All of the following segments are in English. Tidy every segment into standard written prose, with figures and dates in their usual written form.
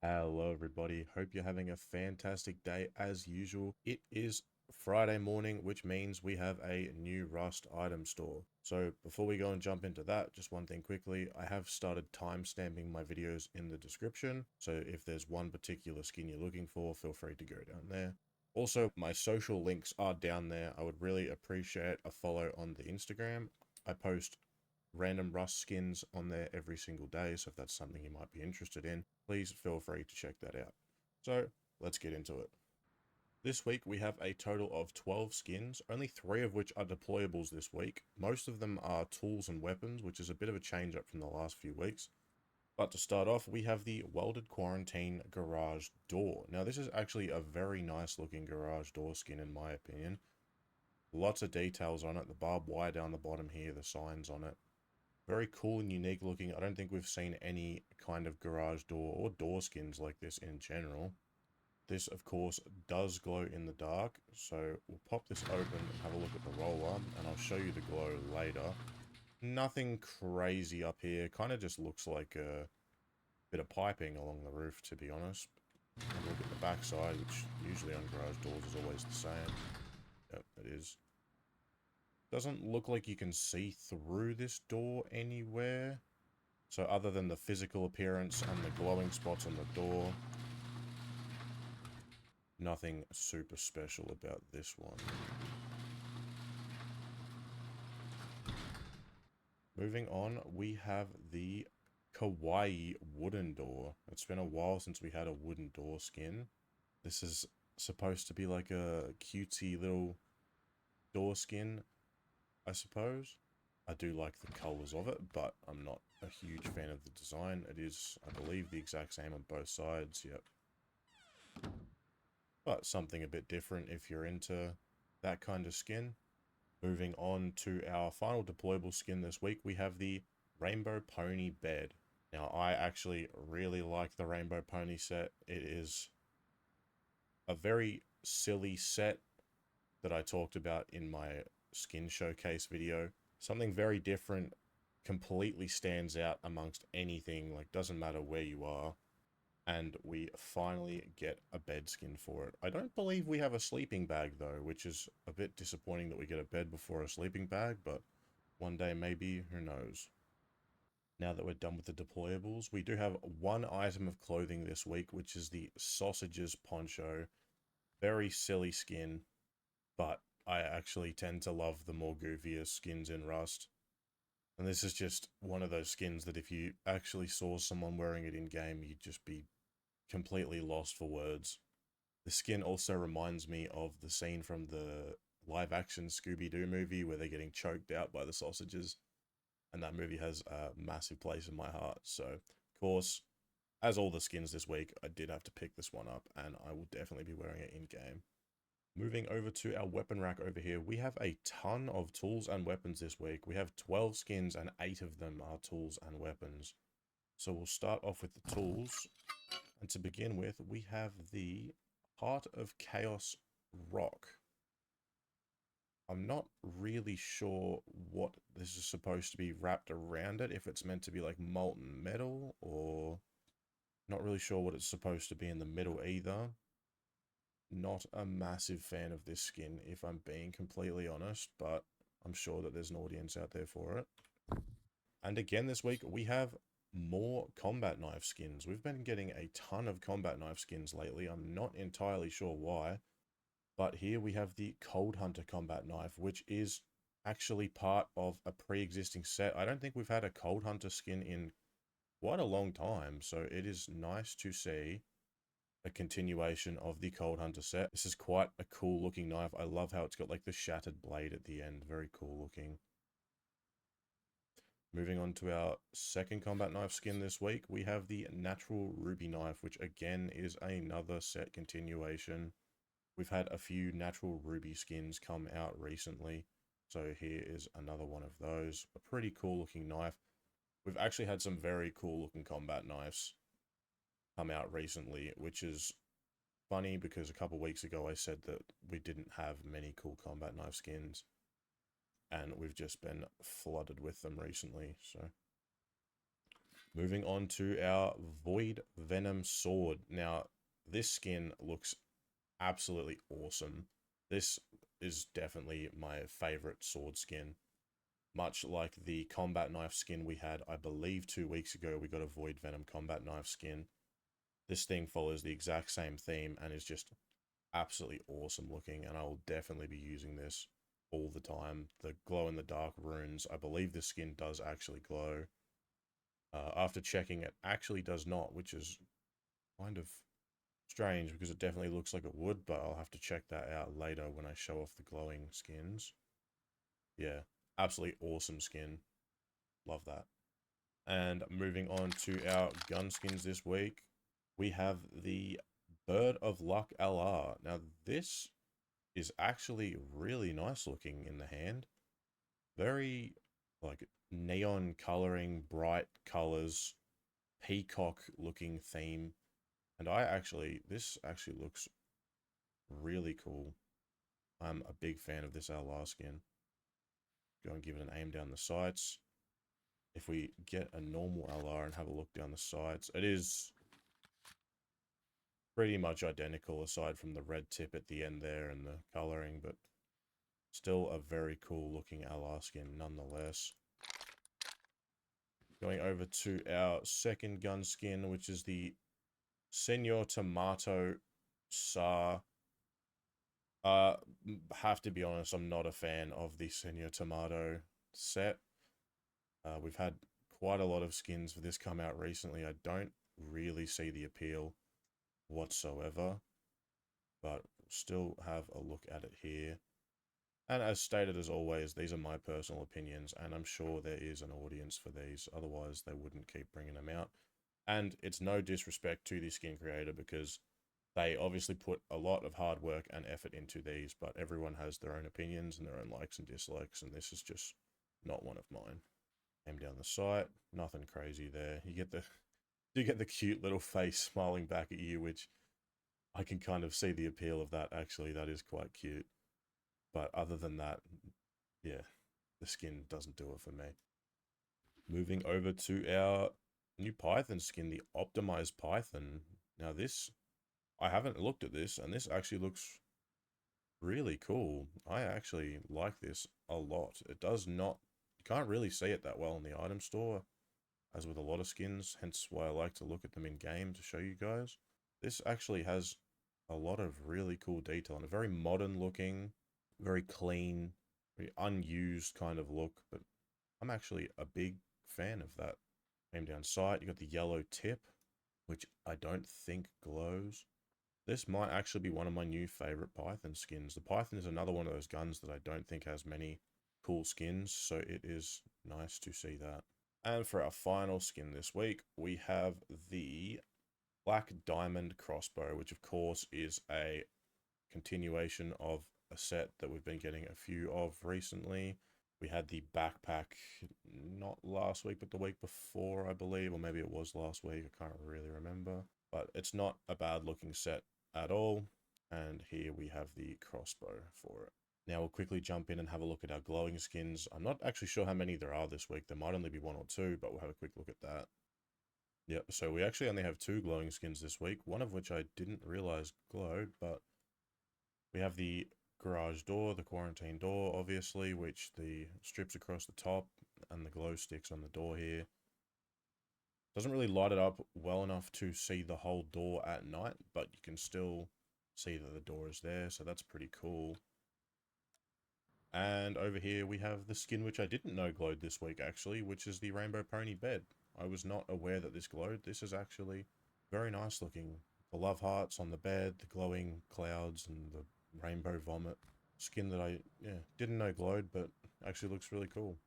Hello everybody, hope you're having a fantastic day as usual. It is Friday morning, which means we have a new Rust item store. So before we go and jump into that, just one thing quickly, I have started timestamping my videos in the description. So if there's one particular skin you're looking for, feel free to go down there. Also, my social links are down there. I would really appreciate a follow on the Instagram. I post random Rust skins on there every single day, so if that's something you might be interested in, please feel free to check that out. So, let's get into it. This week we have a total of 12 skins, only 3 of which are deployables this week. Most of them are tools and weapons, which is a bit of a change up from the last few weeks. But to start off, we have the Welded Quarantine Garage Door. Now this is actually a very nice looking garage door skin in my opinion. Lots of details on it, the barbed wire down the bottom here, the signs on it. Very cool and unique looking. I don't think we've seen any kind of garage door or door skins like this in general. This, of course, does glow in the dark, so we'll pop this open and have a look at the roll-arm, and I'll show you the glow later. Nothing crazy up here, kind of just looks like a bit of piping along the roof, to be honest. Have a look at the backside, which usually on garage doors is always the same. Yep, it is. Doesn't look like you can see through this door anywhere. So other than the physical appearance and the glowing spots on the door, nothing super special about this one. Moving on, we have the Kawaii wooden door. It's been a while since we had a wooden door skin. This is supposed to be like a cutesy little door skin, I suppose. I do like the colors of it, but I'm not a huge fan of the design. It is, I believe, the exact same on both sides, yep. But something a bit different if you're into that kind of skin. Moving on to our final deployable skin this week, we have the Rainbow Pony Bed. Now, I actually really like the Rainbow Pony set. It is a very silly set that I talked about in my skin showcase video. Something very different, completely stands out amongst anything, like doesn't matter where you are. And we finally get a bed skin for it. I don't believe we have a sleeping bag though, which is a bit disappointing that we get a bed before a sleeping bag, but one day maybe, who knows. Now that we're done with the deployables, we do have one item of clothing this week, which is the Sausages Poncho. Very silly skin, but I actually tend to love the more goofier skins in Rust. And this is just one of those skins that if you actually saw someone wearing it in game, you'd just be completely lost for words. The skin also reminds me of the scene from the live-action Scooby-Doo movie where they're getting choked out by the sausages. And that movie has a massive place in my heart. So, of course, as all the skins this week, I did have to pick this one up, and I will definitely be wearing it in-game. Moving over to our weapon rack over here, we have a ton of tools and weapons this week. We have 12 skins, and 8 of them are tools and weapons. So we'll start off with the tools. And to begin with, we have the Heart of Chaos Rock. I'm not really sure what this is supposed to be wrapped around it, if it's meant to be like molten metal, or not really sure what it's supposed to be in the middle either. Not a massive fan of this skin, if I'm being completely honest, but I'm sure that there's an audience out there for it. And again this week, we have more combat knife skins. We've been getting a ton of combat knife skins lately. I'm not entirely sure why. But here we have the Cold Hunter combat knife, which is actually part of a pre-existing set. I don't think we've had a Cold Hunter skin in quite a long time, so it is nice to see a continuation of the Cold Hunter set. This is quite a cool looking knife. I love how it's got like the shattered blade at the end. Very cool looking. Moving on to our second combat knife skin this week, we have the Natural Ruby knife, which again is another set continuation. We've had a few Natural Ruby skins come out recently, so here is another one of those. A pretty cool looking knife. We've actually had some very cool looking combat knives come out recently, which is funny because a couple weeks ago I said that we didn't have many cool combat knife skins, and we've just been flooded with them recently. So Moving on to our Void Venom sword. Now, this skin looks absolutely awesome. This is definitely my favorite sword skin. Much like the combat knife skin we had, I believe 2 weeks ago, we got a Void Venom combat knife skin. This thing follows the exact same theme and is just absolutely awesome looking, and I will definitely be using this all the time. The glow-in-the-dark runes, I believe the skin does actually glow. After checking, it actually does not, which is kind of strange because it definitely looks like it would, but I'll have to check that out later when I show off the glowing skins. Yeah, absolutely awesome skin. Love that. And moving on to our gun skins this week, we have the Bird of Luck LR. Now, this is actually really nice looking in the hand. Very, like, neon coloring, bright colors, peacock looking theme. And this actually looks really cool. I'm a big fan of this LR skin. Go and give it an aim down the sights. If we get a normal LR and have a look down the sights, it is pretty much identical aside from the red tip at the end there and the coloring, but still a very cool looking LR skin nonetheless. Going over to our second gun skin, which is the Señor Tomato SAR. Have to be honest, I'm not a fan of the Señor Tomato set. We've had quite a lot of skins for this come out recently. I don't really see the appeal whatsoever, but still have a look at it here. And as stated, as always, these are my personal opinions, and I'm sure there is an audience for these, otherwise they wouldn't keep bringing them out. And it's no disrespect to the skin creator, because they obviously put a lot of hard work and effort into these, but everyone has their own opinions and their own likes and dislikes, and this is just not one of mine. Aim down the sight, nothing crazy there. You get the cute little face smiling back at you, which I can kind of see the appeal of that, actually. That is quite cute. But other than that, yeah, the skin doesn't do it for me. Moving over to our new Python skin, the Optimized Python. Now this, I haven't looked at this, and this actually looks really cool. I actually like this a lot. It does not, you can't really see it that well in the item store, as with a lot of skins, hence why I like to look at them in game to show you guys. This actually has a lot of really cool detail and a very modern looking, very clean, very unused kind of look, but I'm actually a big fan of that. Aim down sight, you got the yellow tip, which I don't think glows. This might actually be one of my new favorite Python skins. The Python is another one of those guns that I don't think has many cool skins, so it is nice to see that. And for our final skin this week, we have the Black Diamond Crossbow, which of course is a continuation of a set that we've been getting a few of recently. We had the backpack, not last week, but the week before, I believe, or maybe it was last week, I can't really remember. But it's not a bad looking set at all, and here we have the crossbow for it. Now we'll quickly jump in and have a look at our glowing skins. I'm not actually sure how many there are this week. There might only be 1 or 2, but we'll have a quick look at that. Yep, so we actually only have 2 glowing skins this week, one of which I didn't realize glowed, but we have the garage door, the quarantine door, obviously, which the strips across the top and the glow sticks on the door here. Doesn't really light it up well enough to see the whole door at night, but you can still see that the door is there, so that's pretty cool. And over here we have the skin which I didn't know glowed this week, actually, which is the Rainbow Pony bed. I was not aware that this glowed. This is actually very nice looking. The love hearts on the bed, the glowing clouds, and the rainbow vomit. Skin that I didn't know glowed, but actually looks really cool.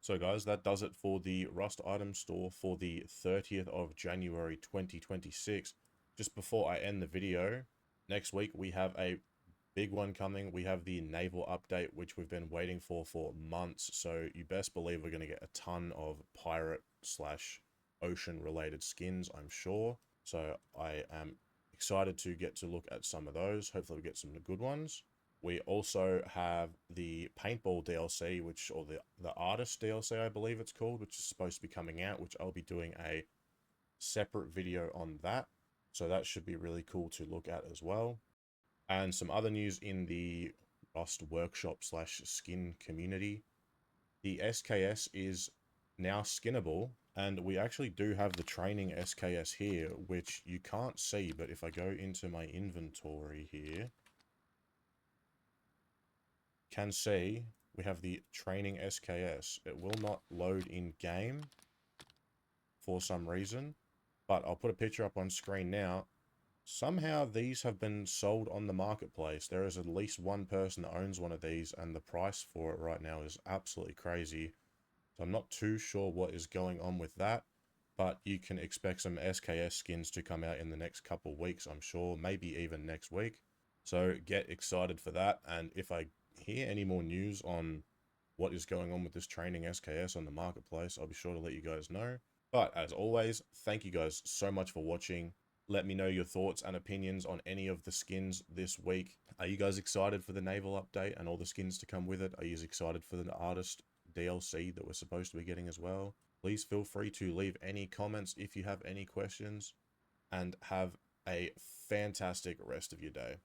So guys, that does it for the Rust item store for the 30th of January 2026. Just before I end the video, next week we have a big one coming. We have the Naval update, which we've been waiting for months. So you best believe we're going to get a ton of pirate / ocean related skins, I'm sure. So I am excited to get to look at some of those. Hopefully we get some good ones. We also have the paintball DLC, or the artist DLC, I believe it's called, which is supposed to be coming out, which I'll be doing a separate video on that. So that should be really cool to look at as well. And some other news in the Rust workshop slash skin community. The SKS is now skinnable, and we actually do have the training SKS here, which you can't see, but if I go into my inventory here, can see we have the training SKS. It will not load in game for some reason, but I'll put a picture up on screen now. Somehow these have been sold on the marketplace. There is at least one person that owns one of these, and the price for it right now is absolutely crazy. So I'm not too sure what is going on with that, but you can expect some SKS skins to come out in the next couple weeks, I'm sure, maybe even next week. So get excited for that, and if I hear any more news on what is going on with this training SKS on the marketplace, I'll be sure to let you guys know. But as always, thank you guys so much for watching. Let me know your thoughts and opinions on any of the skins this week. Are you guys excited for the Naval update and all the skins to come with it? Are you excited for the artist DLC that we're supposed to be getting as well? Please feel free to leave any comments if you have any questions, and have a fantastic rest of your day.